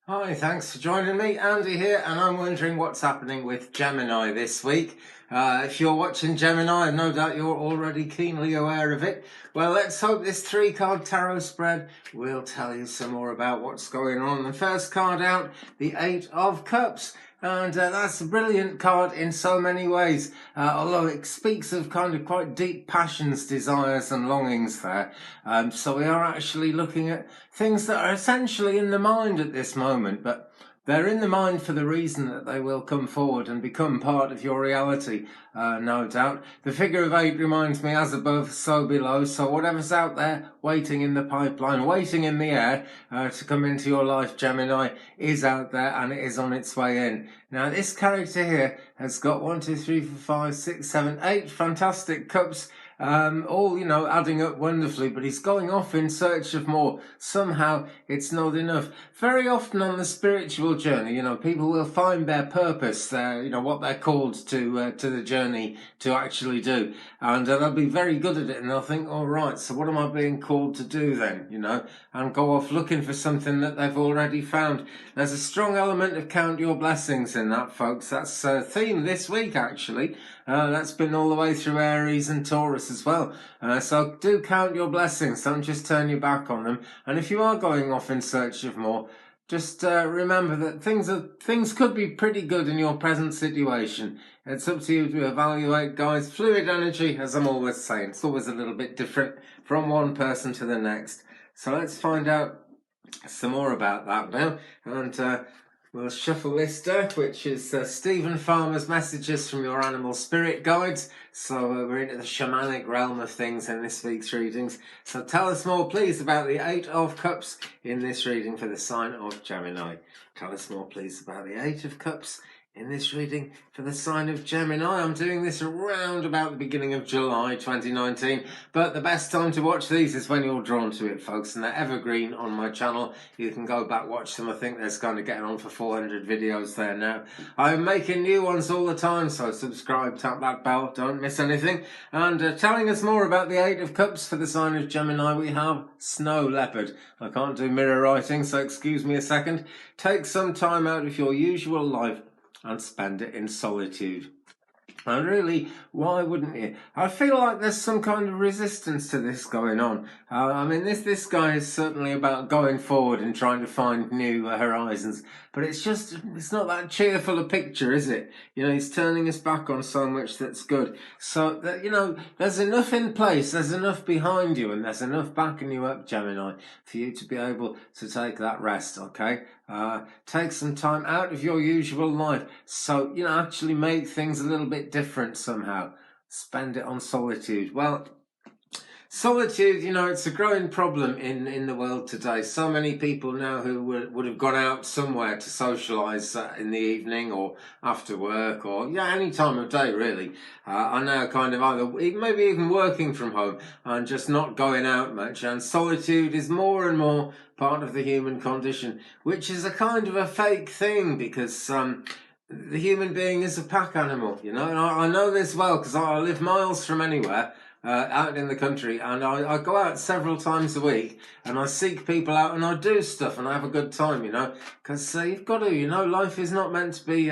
Hi, thanks for joining me. Andy here, and I'm wondering what's happening with Gemini this week. If you're watching Gemini, no doubt you're already keenly aware of it. Well, let's hope this three-card tarot spread will tell you some more about what's going on. The first card out, the Eight of Cups. And that's a brilliant card in so many ways, although it speaks of kind of quite deep passions, desires and longings there. So we are actually looking at things that are essentially in the mind at this moment, but they're in the mind for the reason that they will come forward and become part of your reality, no doubt. The figure of 8 reminds me, as above, so below. So whatever's out there, waiting in the pipeline, waiting in the air to come into your life, Gemini, is out there and it is on its way in. Now, this character here has got 1, 2, 3, 4, 5, 6, 7, 8 fantastic cups. All, adding up wonderfully, but he's going off in search of more. Somehow it's not enough. Very often on the spiritual journey, people will find their purpose, what they're called to the journey to actually do. And they'll be very good at it, and they'll think, all right, so what am I being called to do then, and go off looking for something that they've already found. There's a strong element of count your blessings in that, folks. That's a theme this week, actually. That's been all the way through Aries and Taurus as well. So do count your blessings. Don't just turn your back on them. And if you are going off in search of more, just remember that things could be pretty good in your present situation. It's up to you to evaluate, guys. Fluid energy, as I'm always saying, it's always a little bit different from one person to the next. So let's find out some more about that now. And we'll shuffle this deck, which is Stephen Farmer's Messages from Your Animal Spirit Guides. So we're into the shamanic realm of things in this week's readings. So tell us more, please, about the Eight of Cups in this reading for the sign of Gemini. Tell us more, please, about the Eight of Cups in this reading for the sign of Gemini. I'm doing this around about the beginning of July 2019, but the best time to watch these is when you're drawn to it, folks, and they're evergreen on my channel. You can go back, watch them. I think there's kind of getting on for 400 videos there now. I'm making new ones all the time, so subscribe, tap that bell, don't miss anything. And telling us more about the Eight of Cups for the sign of Gemini, we have Snow Leopard. I can't do mirror writing, so excuse me a second. Take some time out of your usual life and spend it in solitude. And really, why wouldn't you? I feel like there's some kind of resistance to this going on. This guy is certainly about going forward and trying to find new horizons, but it's not that cheerful a picture, is it? He's turning his back on so much that's good. So that, there's enough in place, there's enough behind you, and there's enough backing you up, Gemini, for you to be able to take that rest, okay? Take some time out of your usual life. So, actually make things a little bit different somehow. Spend it on solitude. Well, solitude, it's a growing problem in the world today. So many people now who would have gone out somewhere to socialise in the evening or after work or any time of day really, are now kind of either maybe even working from home and just not going out much. And solitude is more and more part of the human condition, which is a kind of a fake thing because the human being is a pack animal, and I know this well because I live miles from anywhere. Out in the country, and I go out several times a week and I seek people out and I do stuff and I have a good time, because you've got to, life is not meant to be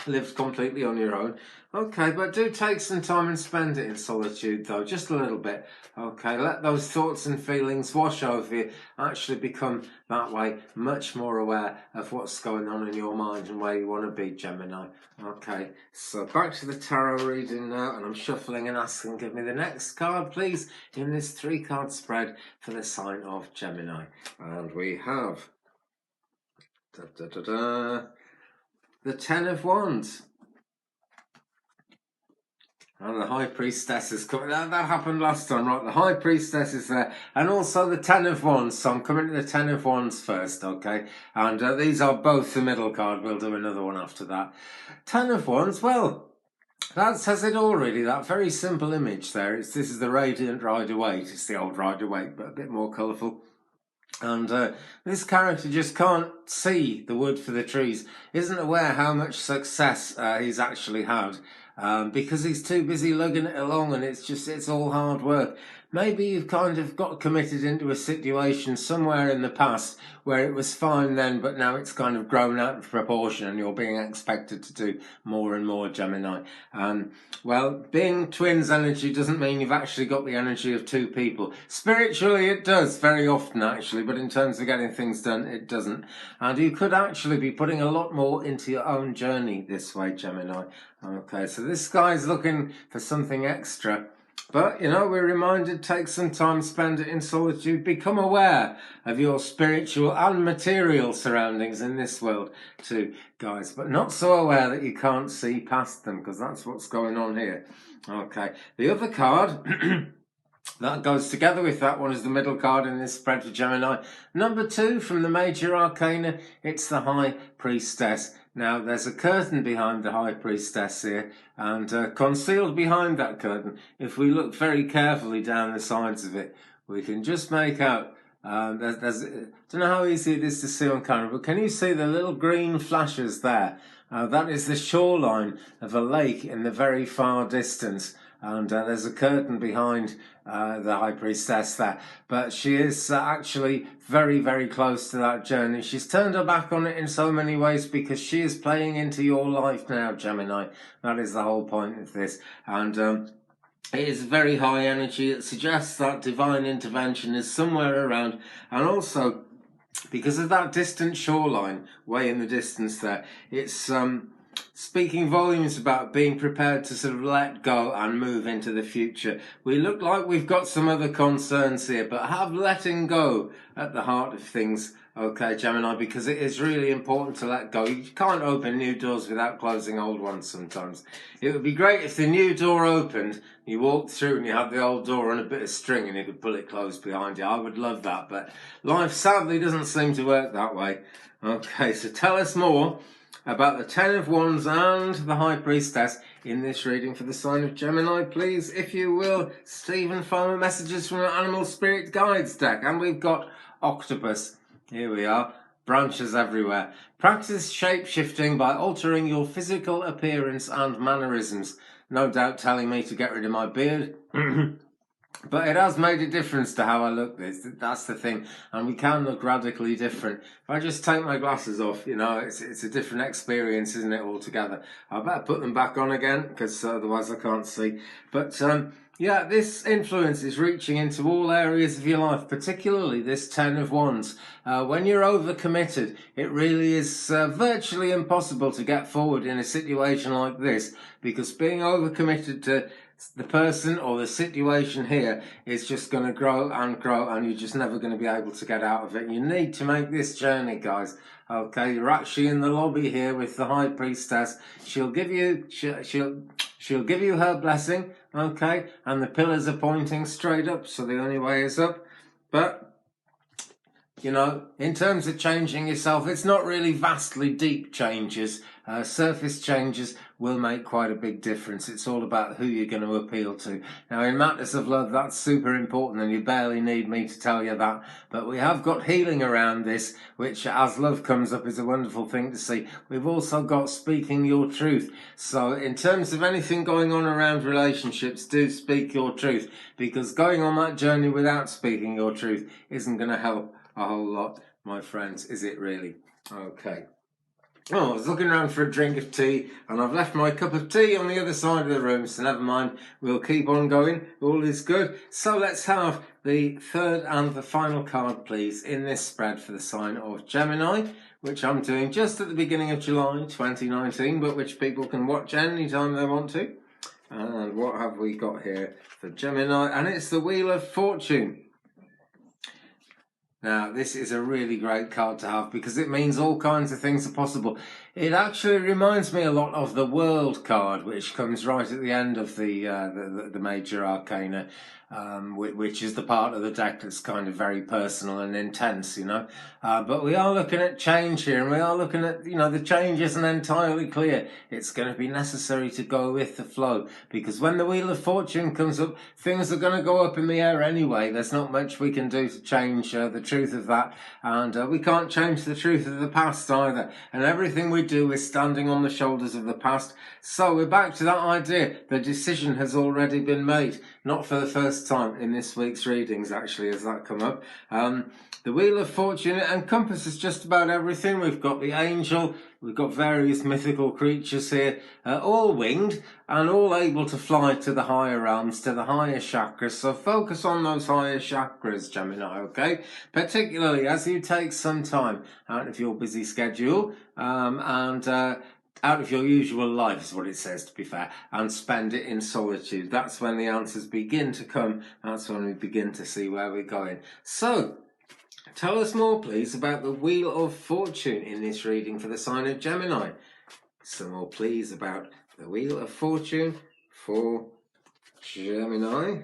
lived completely on your own. Okay, but do take some time and spend it in solitude though, just a little bit. Okay, let those thoughts and feelings wash over you. Actually become that way much more aware of what's going on in your mind and where you want to be, Gemini. Okay, so back to the tarot reading now, and I'm shuffling and asking, give me the next card, please, in this 3-card spread for the sign of Gemini. And we have the Ten of Wands. And the High Priestess is coming. That happened last time, right? The High Priestess is there. And also the Ten of Wands. So I'm coming to the Ten of Wands first, okay? And these are both the middle card. We'll do another one after that. Ten of Wands, well, that says it all, really. That very simple image there. This is the Radiant Rider-Waite. It's the old Rider-Waite, but a bit more colourful. And this character just can't see the wood for the trees, isn't aware how much success he's actually had, because he's too busy lugging it along and it's all hard work. maybe you've kind of got committed into a situation somewhere in the past where it was fine then, but now it's kind of grown out of proportion and you're being expected to do more and more, Gemini. Well, being twins energy doesn't mean you've actually got the energy of two people. Spiritually it does, very often actually, but in terms of getting things done, it doesn't. And you could actually be putting a lot more into your own journey this way, Gemini. Okay, so this guy's looking for something extra. But, you know, we're reminded, take some time, spend it in solitude, become aware of your spiritual and material surroundings in this world too, guys. But not so aware that you can't see past them, because that's what's going on here. Okay, the other card that goes together with that one is the middle card in this spread for Gemini. Number 2 from the major arcana, it's the High Priestess. Now, there's a curtain behind the High Priestess here, and concealed behind that curtain, if we look very carefully down the sides of it, we can just make out, I don't know how easy it is to see on camera, but can you see the little green flashes there? That is the shoreline of a lake in the very far distance. And there's a curtain behind the High Priestess there. But she is actually very, very close to that journey. She's turned her back on it in so many ways because she is playing into your life now, Gemini. That is the whole point of this. And it is very high energy. It suggests that divine intervention is somewhere around. And also, because of that distant shoreline, way in the distance there, it's speaking volumes about being prepared to sort of let go and move into the future. We look like we've got some other concerns here, but have letting go at the heart of things, okay, Gemini, because it is really important to let go. You can't open new doors without closing old ones sometimes. It would be great if the new door opened, you walked through and you had the old door on a bit of string and you could pull it closed behind you. I would love that, but life sadly doesn't seem to work that way. Okay, so tell us more about the 10 of Wands and the High Priestess in this reading for the sign of Gemini, please, if you will. Stephen Farmer, messages from an Animal Spirit Guides deck, and we've got Octopus. Here we are, branches everywhere. Practice shape-shifting by altering your physical appearance and mannerisms. No doubt telling me to get rid of my beard. But it has made a difference to how I look. That's the thing. And we can look radically different. If I just take my glasses off, you know, it's a different experience, isn't it, altogether? I better put them back on again, because otherwise I can't see. But, yeah, this influence is reaching into all areas of your life, particularly this 10 of Wands. When you're overcommitted, it really is virtually impossible to get forward in a situation like this, because being overcommitted to the person or the situation here is just going to grow and you're just never going to be able to get out of it. You need to make this journey, guys. Okay, you're actually in the lobby here with the High Priestess. She'll give you her blessing, okay, and the pillars are pointing straight up, so the only way is up. But you know, in terms of changing yourself, it's not really vastly deep changes. Surface changes will make quite a big difference. It's all about who you're going to appeal to. Now, in matters of love, that's super important, and you barely need me to tell you that. But we have got healing around this, which, as love comes up, is a wonderful thing to see. We've also got speaking your truth. So in terms of anything going on around relationships, do speak your truth, because going on that journey without speaking your truth isn't going to help a whole lot, my friends, is it really? Okay. Oh, I was looking around for a drink of tea, and I've left my cup of tea on the other side of the room, so never mind, we'll keep on going, all is good. So let's have the third and the final card, please, in this spread for the sign of Gemini, which I'm doing just at the beginning of July 2019, but which people can watch anytime they want to. And what have we got here for Gemini? And it's the Wheel of Fortune. Now, this is a really great card to have because it means all kinds of things are possible. It actually reminds me a lot of the World card, which comes right at the end of the major arcana, which is the part of the deck that's kind of very personal and intense, you know. But we are looking at change here, and we are looking at, you know, the change isn't entirely clear. It's going to be necessary to go with the flow, because when the Wheel of Fortune comes up, things are going to go up in the air anyway. There's not much we can do to change the truth of that, and we can't change the truth of the past either. And everything we do is standing on the shoulders of the past. So we're back to that idea. The decision has already been made, not for the first first time in this week's readings, actually, as that come up. The Wheel of Fortune encompasses just about everything. We've got the angel, we've got various mythical creatures here, all winged and all able to fly to the higher realms, to the higher chakras. So focus on those higher chakras, Gemini, okay? Particularly as you take some time out of your busy schedule and out of your usual life is what it says, to be fair, and spend it in solitude. That's when the answers begin to come. That's when we begin to see where we're going. So, tell us more, please, about the Wheel of Fortune in this reading for the sign of Gemini. Some more, please, about the Wheel of Fortune for Gemini.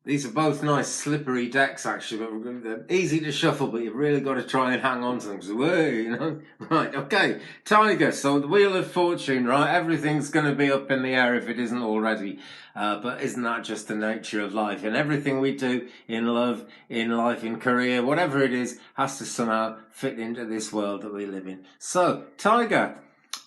These are both nice slippery decks, actually, but they're easy to shuffle, but you've really got to try and hang on to them. So, you know? Right, okay. Tiger, so the Wheel of Fortune, right? Everything's going to be up in the air if it isn't already. But isn't that just the nature of life? And everything we do in love, in life, in career, whatever it is, has to somehow fit into this world that we live in. So, Tiger,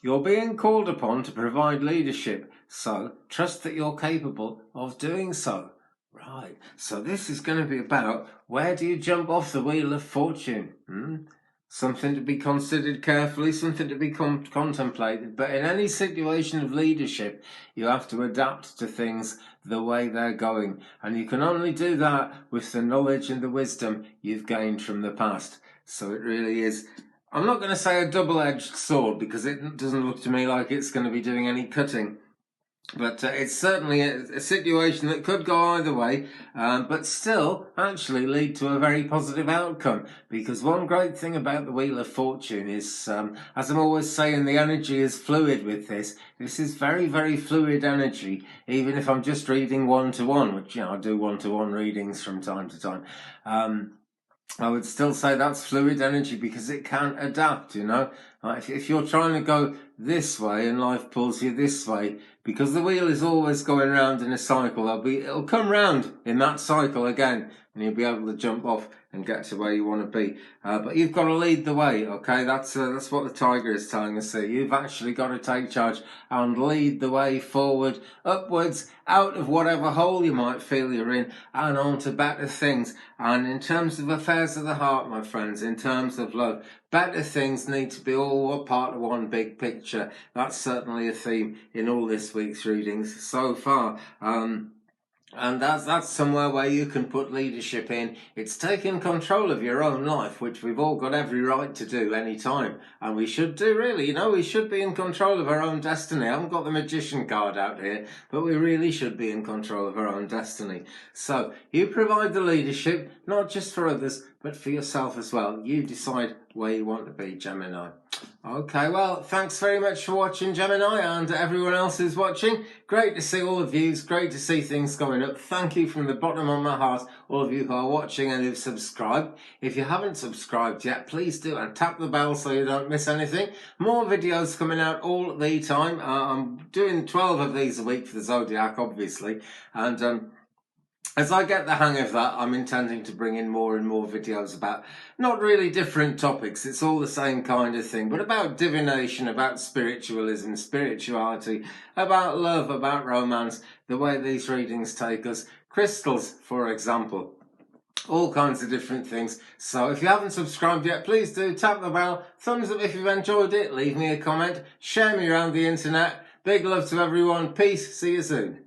you're being called upon to provide leadership. So, trust that you're capable of doing so. Right, so this is going to be about where do you jump off the Wheel of Fortune? Something to be considered carefully, something to be contemplated. But in any situation of leadership, you have to adapt to things the way they're going. And you can only do that with the knowledge and the wisdom you've gained from the past. So it really is, I'm not going to say a double-edged sword, because it doesn't look to me like it's going to be doing any cutting. But it's certainly a situation that could go either way, but still actually lead to a very positive outcome. Because one great thing about the Wheel of Fortune is, as I'm always saying, the energy is fluid with this. This is very, very fluid energy, even if I'm just reading one-to-one, which, you know, I do one-to-one readings from time to time. I would still say that's fluid energy because it can adapt, you know. If you're trying to go this way and life pulls you this way, because the wheel is always going round in a cycle, it'll come round in that cycle again, and you'll be able to jump off and get to where you want to be. But you've got to lead the way, okay? That's what the tiger is telling us here. You've actually got to take charge and lead the way forward, upwards, out of whatever hole you might feel you're in, and on to better things. And in terms of affairs of the heart, my friends, in terms of love, better things need to be all part of one big picture. That's certainly a theme in all this week's readings so far. And that's somewhere where you can put leadership in. It's taking control of your own life, which we've all got every right to do any time. And we should do, really. You know, we should be in control of our own destiny. I haven't got the magician card out here, but we really should be in control of our own destiny. So you provide the leadership, not just for others, but for yourself as well. You decide where you want to be, Gemini. Okay, well, thanks very much for watching, Gemini, and everyone else who's watching. Great to see all the views, great to see things going up. Thank you from the bottom of my heart, all of you who are watching and who've subscribed. If you haven't subscribed yet, please do, and tap the bell so you don't miss anything. More videos coming out all the time. I'm doing 12 of these a week for the Zodiac, obviously, and as I get the hang of that, I'm intending to bring in more and more videos about not really different topics, it's all the same kind of thing, but about divination, about spiritualism, spirituality, about love, about romance, the way these readings take us, crystals, for example. All kinds of different things. So if you haven't subscribed yet, please do tap the bell, thumbs up if you've enjoyed it, leave me a comment, share me around the internet. Big love to everyone, peace, see you soon.